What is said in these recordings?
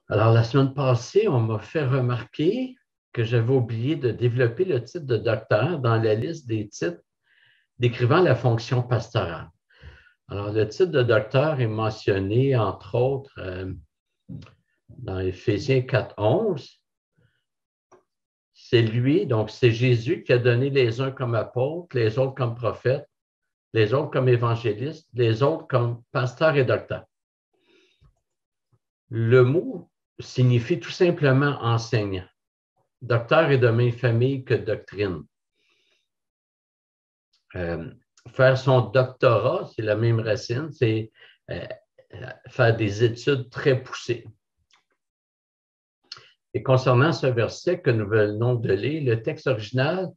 Alors, la semaine passée, on m'a fait remarquer que j'avais oublié de développer le titre de docteur dans la liste des titres décrivant la fonction pastorale. Alors, le titre de docteur est mentionné, entre autres, dans Éphésiens 4:11. C'est lui, donc c'est Jésus qui a donné les uns comme apôtres, les autres comme prophètes, les autres comme évangélistes, les autres comme pasteurs et docteurs. Le mot signifie tout simplement enseignant. Docteur est de même famille que doctrine. Faire son doctorat, c'est la même racine, c'est faire des études très poussées. Et concernant ce verset que nous venons de lire, le texte original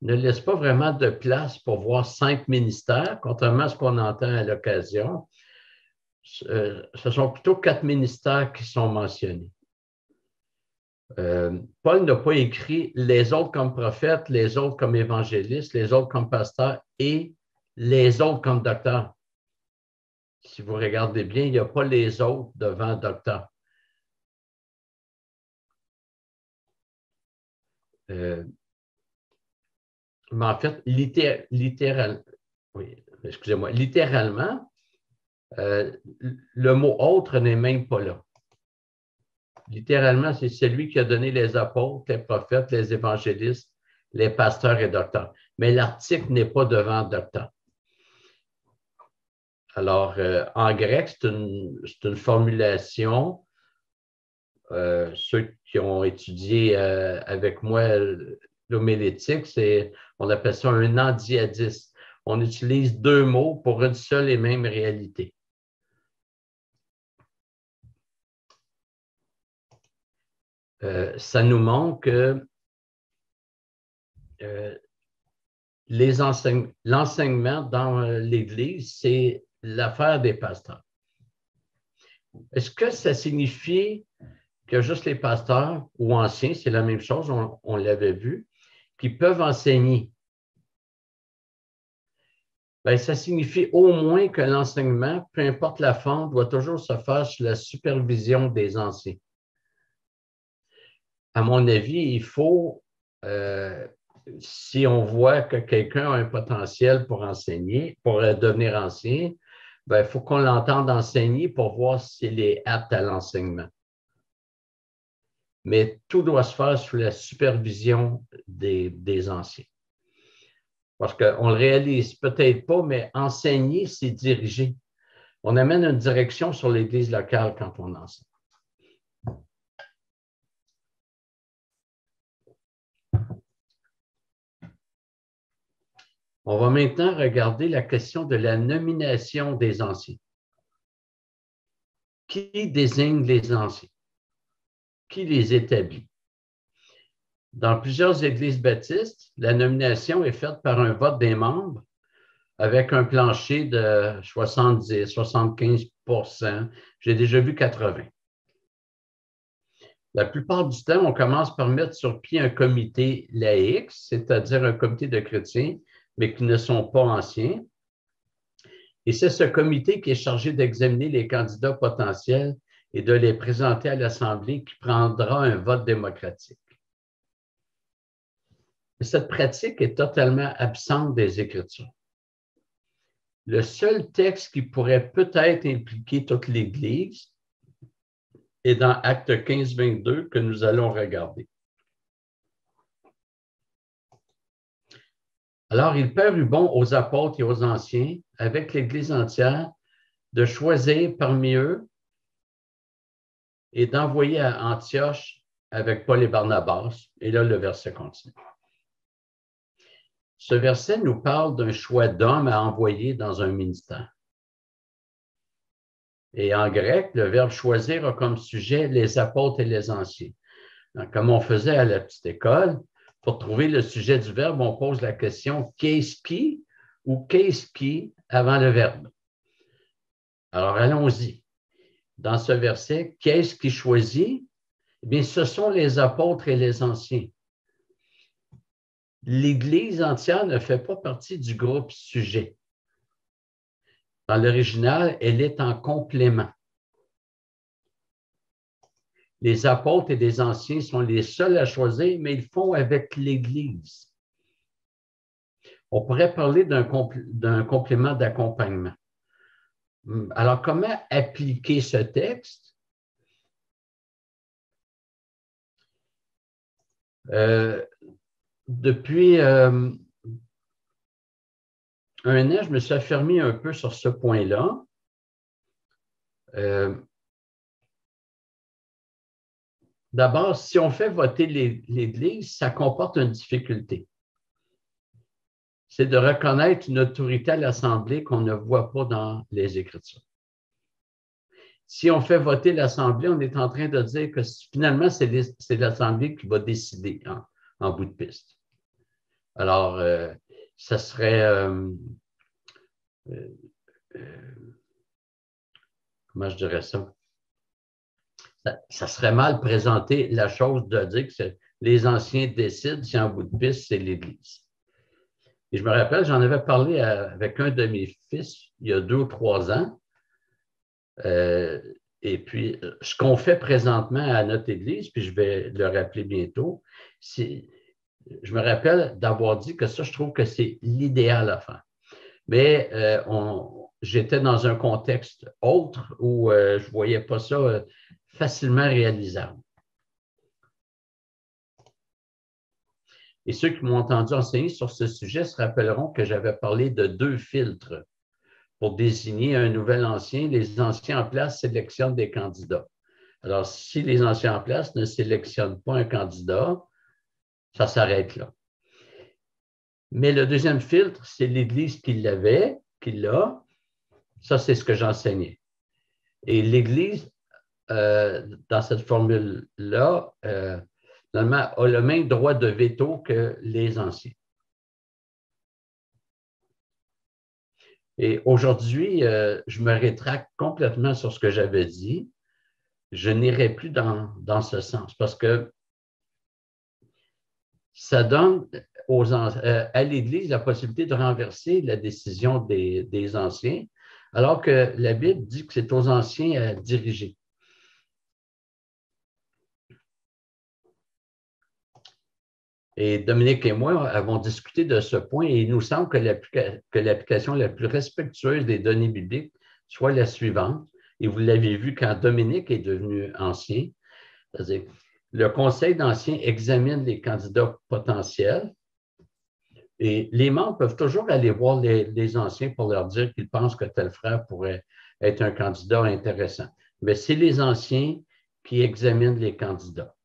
ne laisse pas vraiment de place pour voir 5 ministères, contrairement à ce qu'on entend à l'occasion. Ce sont plutôt 4 ministères qui sont mentionnés. Paul n'a pas écrit les autres comme prophètes, les autres comme évangélistes, les autres comme pasteurs et les autres comme docteurs. Si vous regardez bien, il n'y a pas les autres devant docteur. Mais en fait, littéralement, le mot autre n'est même pas là. Littéralement, c'est celui qui a donné les apôtres, les prophètes, les évangélistes, les pasteurs et docteurs. Mais l'article n'est pas devant docteur. Alors, en grec, c'est une formulation. Ceux qui ont étudié avec moi l'homilétique, on appelle ça un endiadis. On utilise 2 mots pour une seule et même réalité. Ça nous montre que l'enseignement dans l'Église, c'est l'affaire des pasteurs. Est-ce que ça signifie que juste les pasteurs ou anciens, c'est la même chose, on l'avait vu, qui peuvent enseigner? Bien, ça signifie au moins que l'enseignement, peu importe la forme, doit toujours se faire sous la supervision des anciens. À mon avis, il faut, si on voit que quelqu'un a un potentiel pour enseigner, pour devenir ancien, bien, il faut qu'on l'entende enseigner pour voir s'il est apte à l'enseignement. Mais tout doit se faire sous la supervision des anciens. Parce qu'on ne le réalise peut-être pas, mais enseigner, c'est diriger. On amène une direction sur l'Église locale quand on enseigne. On va maintenant regarder la question de la nomination des anciens. Qui désigne les anciens? Qui les établit? Dans plusieurs églises baptistes, la nomination est faite par un vote des membres avec un plancher de 70, 75%. J'ai déjà vu 80. La plupart du temps, on commence par mettre sur pied un comité laïque, c'est-à-dire un comité de chrétiens, mais qui ne sont pas anciens. Et c'est ce comité qui est chargé d'examiner les candidats potentiels et de les présenter à l'Assemblée qui prendra un vote démocratique. Cette pratique est totalement absente des Écritures. Le seul texte qui pourrait peut-être impliquer toute l'Église est dans Actes 15, 22 que nous allons regarder. Alors, il parut bon aux apôtres et aux anciens, avec l'Église entière, de choisir parmi eux et d'envoyer à Antioche avec Paul et Barnabas. Et là, le verset continue. Ce verset nous parle d'un choix d'hommes à envoyer dans un ministère. Et en grec, le verbe choisir a comme sujet les apôtres et les anciens. Donc, comme on faisait à la petite école, pour trouver le sujet du verbe, on pose la question qu'est-ce qui ou qu'est-ce qui avant le verbe. Alors, allons-y. Dans ce verset, qu'est-ce qui choisit? Eh bien, ce sont les apôtres et les anciens. L'Église entière ne fait pas partie du groupe sujet. Dans l'original, elle est en complément. les apôtres et les anciens sont les seuls à choisir, mais ils font avec l'Église. On pourrait parler d'un complément d'accompagnement. Alors, comment appliquer ce texte? Depuis un an, je me suis affermi un peu sur ce point-là. D'abord, si on fait voter l'Église, ça comporte une difficulté. C'est de reconnaître une autorité à l'Assemblée qu'on ne voit pas dans les Écritures. Si on fait voter l'Assemblée, on est en train de dire que finalement, c'est l'Assemblée qui va décider en bout de piste. Alors, ça serait... comment je dirais ça? Ça serait mal présenter la chose de dire que les anciens décident si en bout de piste, c'est l'Église. Et je me rappelle, j'en avais parlé avec un de mes fils il y a 2 ou 3 ans. Et puis, ce qu'on fait présentement à notre Église, puis je vais le rappeler bientôt, je me rappelle d'avoir dit que ça, je trouve que c'est l'idéal à faire. Mais j'étais dans un contexte autre où je ne voyais pas ça facilement réalisable. Et ceux qui m'ont entendu enseigner sur ce sujet se rappelleront que j'avais parlé de 2 filtres pour désigner un nouvel ancien. Les anciens en place sélectionnent des candidats. Alors, si les anciens en place ne sélectionnent pas un candidat, ça s'arrête là. Mais le deuxième filtre, c'est l'Église qui l'a. Ça, c'est ce que j'enseignais. Et l'Église, dans cette formule-là, normalement, a le même droit de veto que les anciens. Et aujourd'hui, je me rétracte complètement sur ce que j'avais dit. Je n'irai plus dans ce sens parce que ça donne à l'Église la possibilité de renverser la décision des anciens, alors que la Bible dit que c'est aux anciens à diriger. Et Dominique et moi avons discuté de ce point et il nous semble que l'application la plus respectueuse des données bibliques soit la suivante. Et vous l'avez vu quand Dominique est devenu ancien, c'est-à-dire le conseil d'anciens examine les candidats potentiels et les membres peuvent toujours aller voir les anciens pour leur dire qu'ils pensent que tel frère pourrait être un candidat intéressant. Mais c'est les anciens qui examinent les candidats.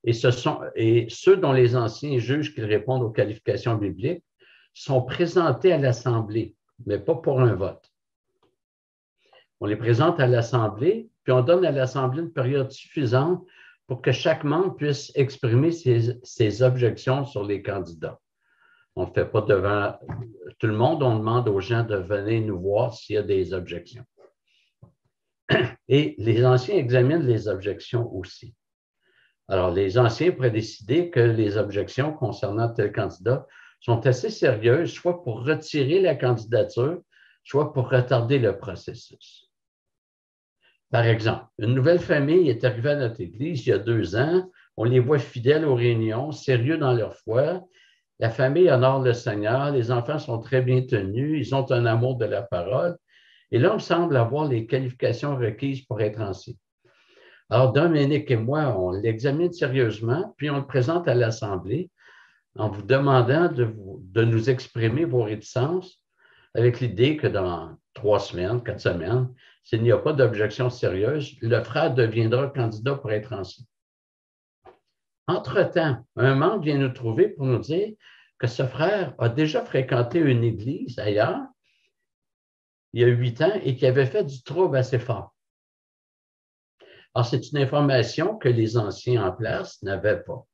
Et ceux dont les anciens jugent qu'ils répondent aux qualifications bibliques sont présentés à l'Assemblée, mais pas pour un vote. On les présente à l'Assemblée, puis on donne à l'Assemblée une période suffisante pour que chaque membre puisse exprimer ses objections sur les candidats. On ne le fait pas devant tout le monde, on demande aux gens de venir nous voir s'il y a des objections. Et les anciens examinent les objections aussi. Alors, les anciens pourraient décider que les objections concernant tel candidat sont assez sérieuses, soit pour retirer la candidature, soit pour retarder le processus. Par exemple, une nouvelle famille est arrivée à notre Église il y a 2 ans. On les voit fidèles aux réunions, sérieux dans leur foi. La famille honore le Seigneur, les enfants sont très bien tenus, ils ont un amour de la parole. Et là, on semble avoir les qualifications requises pour être ancien. Alors, Dominique et moi, on l'examine sérieusement, puis on le présente à l'Assemblée en vous demandant de nous exprimer vos réticences avec l'idée que dans 3 semaines, 4 semaines, s'il n'y a pas d'objection sérieuse, le frère deviendra candidat pour être ancien. Entre-temps, un membre vient nous trouver pour nous dire que ce frère a déjà fréquenté une église ailleurs, il y a 8 ans, et qui avait fait du trouble assez fort. Alors, c'est une information que les anciens en place n'avaient pas.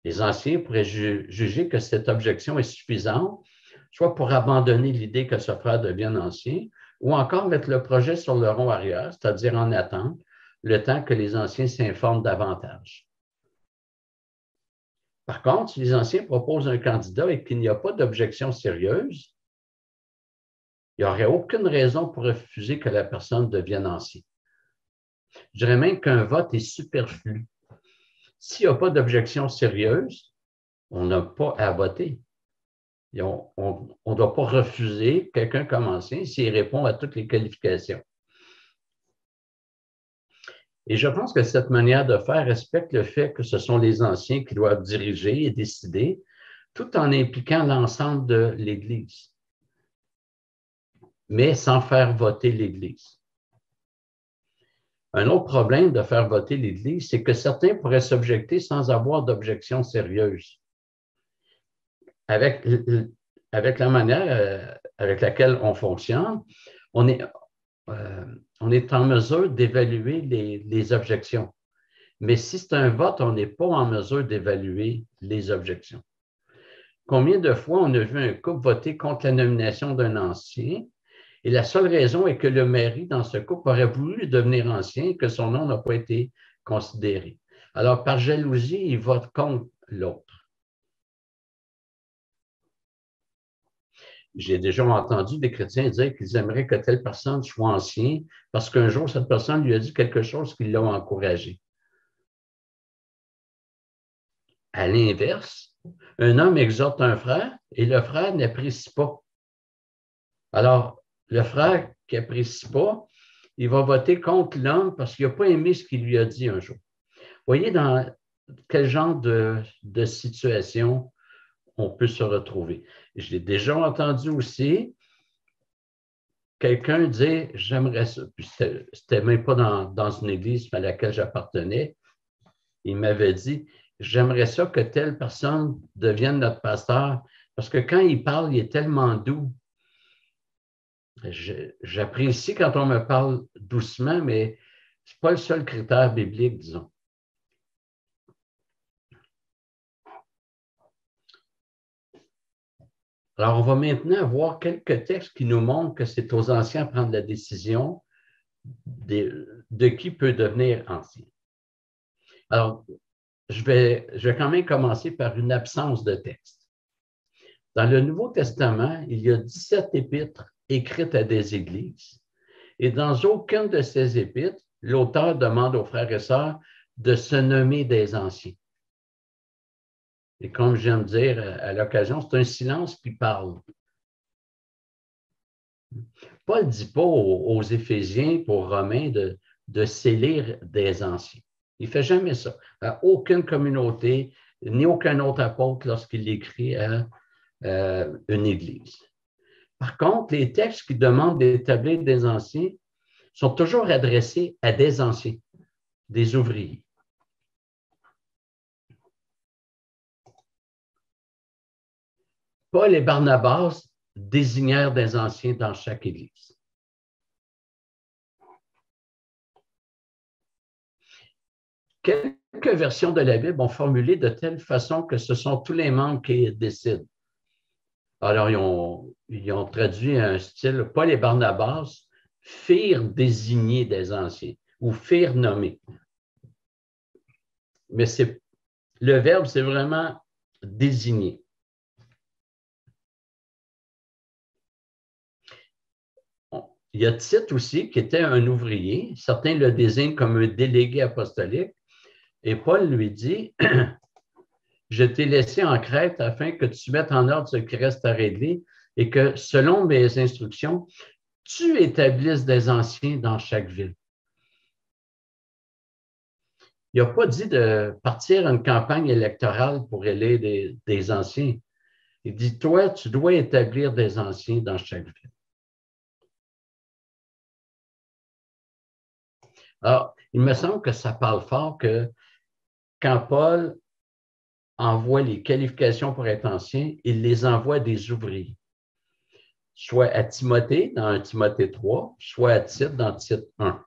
Les anciens pourraient juger que cette objection est suffisante, soit pour abandonner l'idée que ce frère devienne ancien, ou encore mettre le projet sur le rond arrière, c'est-à-dire en attente, le temps que les anciens s'informent davantage. Par contre, si les anciens proposent un candidat et qu'il n'y a pas d'objection sérieuse, il n'y aurait aucune raison pour refuser que la personne devienne ancien. Je dirais même qu'un vote est superflu. S'il n'y a pas d'objection sérieuse, on n'a pas à voter. Et on ne doit pas refuser quelqu'un comme ancien s'il répond à toutes les qualifications. Et je pense que cette manière de faire respecte le fait que ce sont les anciens qui doivent diriger et décider, tout en impliquant l'ensemble de l'Église, mais sans faire voter l'Église. Un autre problème de faire voter l'Église, c'est que certains pourraient s'objecter sans avoir d'objection sérieuse. Avec la manière avec laquelle on fonctionne, on est en mesure d'évaluer les objections. Mais si c'est un vote, on n'est pas en mesure d'évaluer les objections. Combien de fois on a vu un couple voter contre la nomination d'un ancien et la seule raison est que le mari dans ce couple aurait voulu devenir ancien et que son nom n'a pas été considéré. Alors, par jalousie, il vote contre l'autre. J'ai déjà entendu des chrétiens dire qu'ils aimeraient que telle personne soit ancien parce qu'un jour, cette personne lui a dit quelque chose qui l'a encouragé. À l'inverse, un homme exhorte un frère et le frère n'apprécie pas. Alors, le frère qui n'apprécie pas, il va voter contre l'homme parce qu'il n'a pas aimé ce qu'il lui a dit un jour. Voyez dans quel genre de situation on peut se retrouver. Je l'ai déjà entendu aussi, quelqu'un dire « j'aimerais ça ». C'était même pas dans une église à laquelle j'appartenais. Il m'avait dit « j'aimerais ça que telle personne devienne notre pasteur parce que quand il parle, il est tellement doux. » J'apprécie quand on me parle doucement, mais ce n'est pas le seul critère biblique, disons. Alors, on va maintenant voir quelques textes qui nous montrent que c'est aux anciens de prendre la décision de qui peut devenir ancien. Alors, je vais quand même commencer par une absence de texte. Dans le Nouveau Testament, il y a 17 épîtres écrites à des églises. Et dans aucune de ces épîtres, l'auteur demande aux frères et sœurs de se nommer des anciens. Et comme j'aime dire à l'occasion, c'est un silence qui parle. Paul ne dit pas aux Éphésiens, aux Romains de s'élire des anciens. Il ne fait jamais ça. À aucune communauté, ni aucun autre apôtre lorsqu'il écrit à une église. Par contre, les textes qui demandent d'établir des anciens sont toujours adressés à des anciens, des ouvriers. Paul et Barnabas désignèrent des anciens dans chaque église. Quelques versions de la Bible ont formulé de telle façon que ce sont tous les membres qui décident. Alors, ils ont traduit un style, Paul et Barnabas firent désigner des anciens ou firent nommer. Mais le verbe, c'est vraiment désigner. Il y a Tite aussi, qui était un ouvrier. Certains le désignent comme un délégué apostolique. Et Paul lui dit, je t'ai laissé en Crète afin que tu mettes en ordre ce qui reste à régler et que, selon mes instructions, tu établisses des anciens dans chaque ville. Il n'a pas dit de partir à une campagne électorale pour élire des anciens. Il dit, toi, tu dois établir des anciens dans chaque ville. Alors, il me semble que ça parle fort que quand Paul envoie les qualifications pour être ancien, il les envoie à des ouvriers, soit à Timothée dans Timothée 3, soit à Tite dans Tite 1.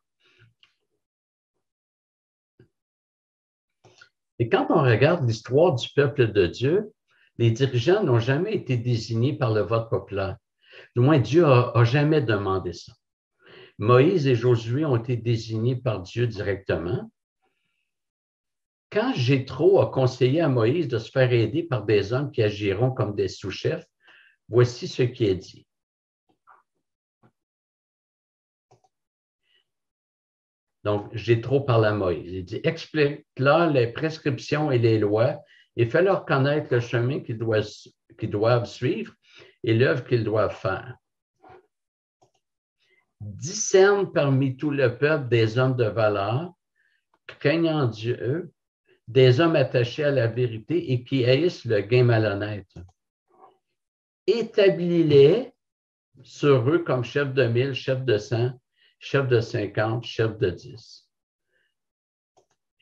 Et quand on regarde l'histoire du peuple de Dieu, les dirigeants n'ont jamais été désignés par le vote populaire. Du moins, Dieu n'a jamais demandé ça. Moïse et Josué ont été désignés par Dieu directement. Quand Jéthro a conseillé à Moïse de se faire aider par des hommes qui agiront comme des sous-chefs, voici ce qui est dit. Donc, Jéthro parle à Moïse. Il dit, explique-leur les prescriptions et les lois et fais-leur connaître le chemin qu'ils doivent suivre et l'œuvre qu'ils doivent faire. Discerne parmi tout le peuple des hommes de valeur, craignant Dieu, des hommes attachés à la vérité et qui haïssent le gain malhonnête. Établis-les sur eux comme chef de 1000, chef de 100, chef de 50, chef de 10.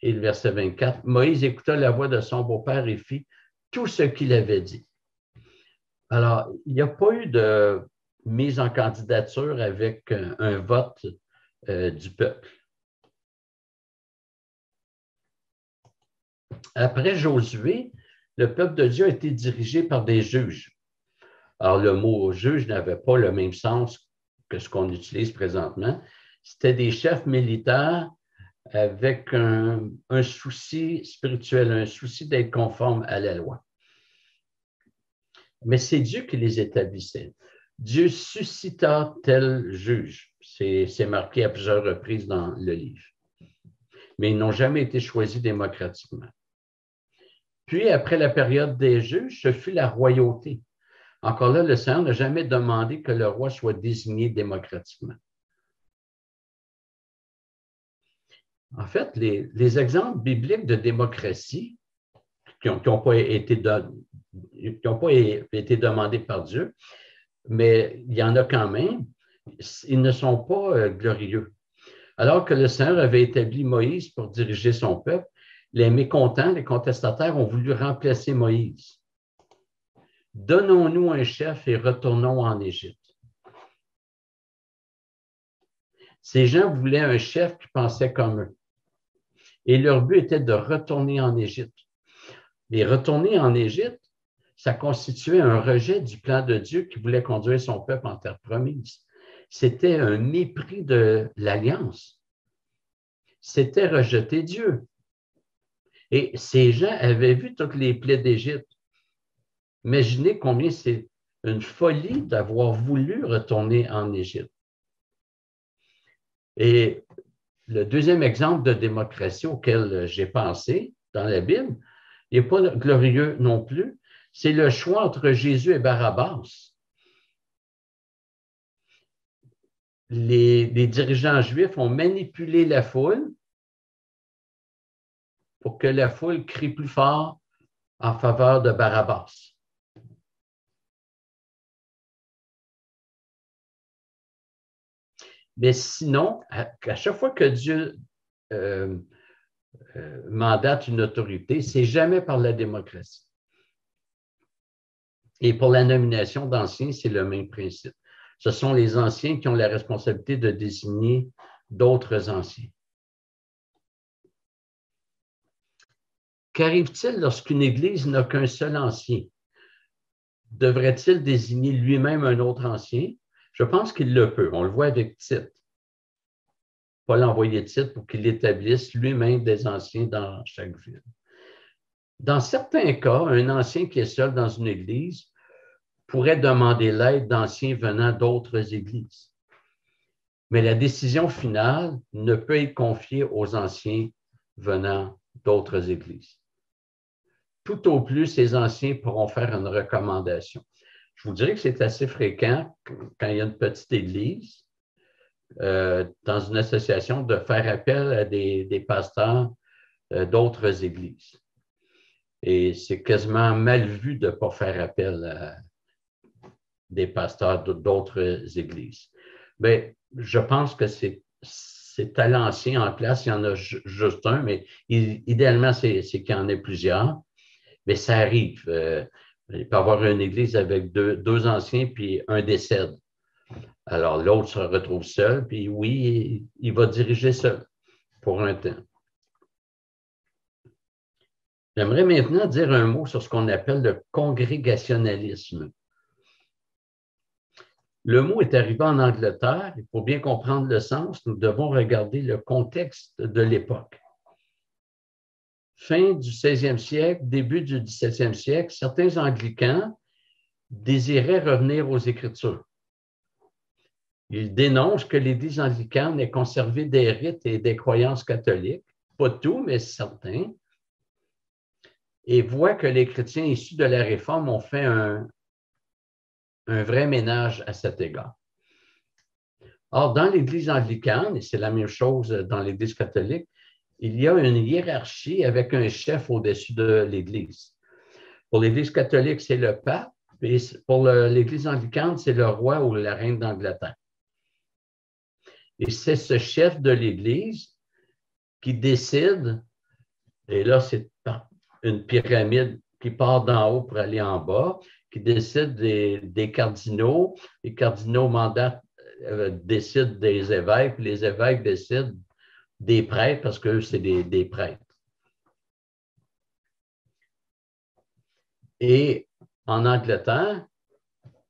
Et le verset 24, Moïse écouta la voix de son beau-père et fit tout ce qu'il avait dit. Alors, il n'y a pas eu de mise en candidature avec un vote du peuple. Après Josué, le peuple de Dieu a été dirigé par des juges. Alors, le mot juge n'avait pas le même sens que ce qu'on utilise présentement. C'était des chefs militaires avec un souci spirituel, un souci d'être conforme à la loi. Mais c'est Dieu qui les établissait. Dieu suscita tel juge. C'est marqué à plusieurs reprises dans le livre. Mais ils n'ont jamais été choisis démocratiquement. Puis, après la période des juges, ce fut la royauté. Encore là, le Seigneur n'a jamais demandé que le roi soit désigné démocratiquement. En fait, les exemples bibliques de démocratie qui n'ont pas été demandés par Dieu, mais il y en a quand même, ils ne sont pas glorieux. Alors que le Seigneur avait établi Moïse pour diriger son peuple, les mécontents, les contestataires ont voulu remplacer Moïse. Donnons-nous un chef et retournons en Égypte. Ces gens voulaient un chef qui pensait comme eux. Et leur but était de retourner en Égypte. Et retourner en Égypte, ça constituait un rejet du plan de Dieu qui voulait conduire son peuple en terre promise. C'était un mépris de l'alliance. C'était rejeter Dieu. Et ces gens avaient vu toutes les plaies d'Égypte. Imaginez combien c'est une folie d'avoir voulu retourner en Égypte. Et le deuxième exemple de démocratie auquel j'ai pensé dans la Bible, il n'est pas glorieux non plus, c'est le choix entre Jésus et Barabbas. Les dirigeants juifs ont manipulé la foule pour que la foule crie plus fort en faveur de Barabbas. Mais sinon, à chaque fois que Dieu mandate une autorité, c'est jamais par la démocratie. Et pour la nomination d'anciens, c'est le même principe. Ce sont les anciens qui ont la responsabilité de désigner d'autres anciens. Qu'arrive-t-il lorsqu'une Église n'a qu'un seul ancien? Devrait-il désigner lui-même un autre ancien? Je pense qu'il le peut. On le voit avec Tite. Paul a envoyé Tite pour qu'il établisse lui-même des anciens dans chaque ville. Dans certains cas, un ancien qui est seul dans une Église pourrait demander l'aide d'anciens venant d'autres églises. Mais la décision finale ne peut être confiée aux anciens venant d'autres églises. Tout au plus, ces anciens pourront faire une recommandation. Je vous dirais que c'est assez fréquent quand il y a une petite église, dans une association, de faire appel à des pasteurs d'autres églises. Et c'est quasiment mal vu de ne pas faire appel à des pasteurs d'autres églises. Mais je pense que c'est à l'ancien en place, il y en a juste un, mais idéalement, c'est qu'il y en ait plusieurs. Mais ça arrive. Il peut y avoir une église avec deux anciens, puis un décède. Alors, l'autre se retrouve seul, puis oui, il va diriger seul pour un temps. J'aimerais maintenant dire un mot sur ce qu'on appelle le congrégationalisme. Le mot est arrivé en Angleterre, et pour bien comprendre le sens, nous devons regarder le contexte de l'époque. Fin du 16e siècle, début du 17e siècle, certains anglicans désiraient revenir aux Écritures. Il dénonce que l'Église anglicane ait conservé des rites et des croyances catholiques, pas tout, mais certains, et voit que les chrétiens issus de la Réforme ont fait un vrai ménage à cet égard. Or, dans l'Église anglicane, et c'est la même chose dans l'Église catholique, il y a une hiérarchie avec un chef au-dessus de l'Église. Pour l'Église catholique, c'est le pape, et pour l'Église anglicane, c'est le roi ou la reine d'Angleterre. Et c'est ce chef de l'Église qui décide, et là, c'est une pyramide qui part d'en haut pour aller en bas, qui décide des cardinaux. Les cardinaux décident des évêques, puis les évêques décident des prêtres parce qu'eux, c'est des prêtres. Et en Angleterre,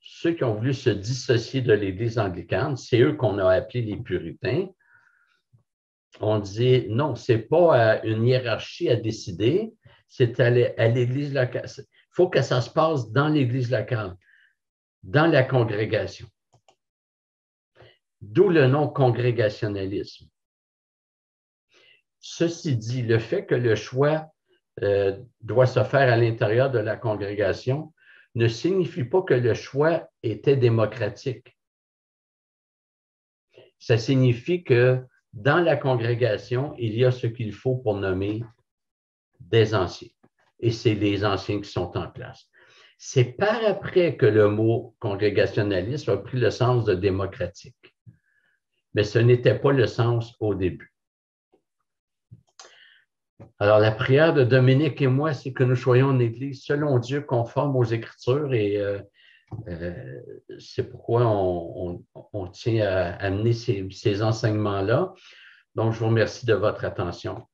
ceux qui ont voulu se dissocier de l'Église anglicane, c'est eux qu'on a appelés les puritains. On dit non, ce n'est pas une hiérarchie à décider, c'est à l'Église locale. Il faut que ça se passe dans l'Église locale, dans la congrégation. D'où le nom congrégationalisme. Ceci dit, le fait que le choix doit se faire à l'intérieur de la congrégation ne signifie pas que le choix était démocratique. Ça signifie que dans la congrégation, il y a ce qu'il faut pour nommer des anciens. Et c'est les anciens qui sont en place. C'est par après que le mot congrégationnalisme a pris le sens de démocratique. Mais ce n'était pas le sens au début. Alors, la prière de Dominique et moi, c'est que nous soyons une Église selon Dieu, conforme aux Écritures, et c'est pourquoi on tient à amener ces enseignements-là. Donc, je vous remercie de votre attention.